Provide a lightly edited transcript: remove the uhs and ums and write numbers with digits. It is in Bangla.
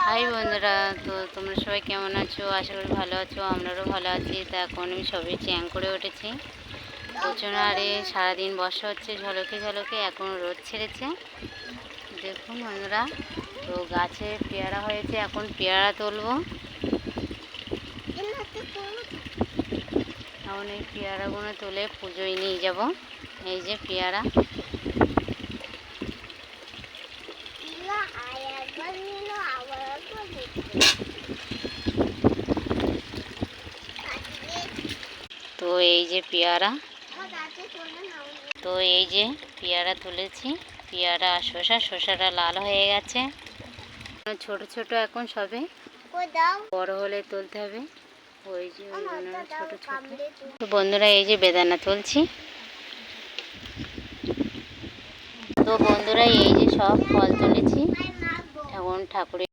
হাই বন্ধুরা, তো তোমরা সবাই কেমন আছো? আশা করি ভালো আছো, আমরাও ভালো আছি। তা এখন আমি সবই চ্যাং করে উঠেছি। উঠোনে সারাদিন বর্ষা হচ্ছে ঝলকে ঝলকে, এখন রোদ ছেড়েছে। দেখুন বন্ধুরা, তো গাছে পেয়ারা হয়েছে, এখন পেয়ারা তুলবো। এখন এই পেয়ারাগুলো তুলে পুজোয় নিয়ে যাব। এই যে পেয়ারা, তো এই যে পেয়ারা, তো এই যে পেয়ারা তুলেছি। পেয়ারা শসাটা লাল হয়ে গেছে, ছোট ছোট এখন সবে, বড় হলে তুলতে হবে। ওই যে ছোট ছোট। তো বন্ধুরা, এই যে বেদানা তুলছি। তো বন্ধুরা, এই যে সব ফল তুলেছি, এখন ঠাকুরের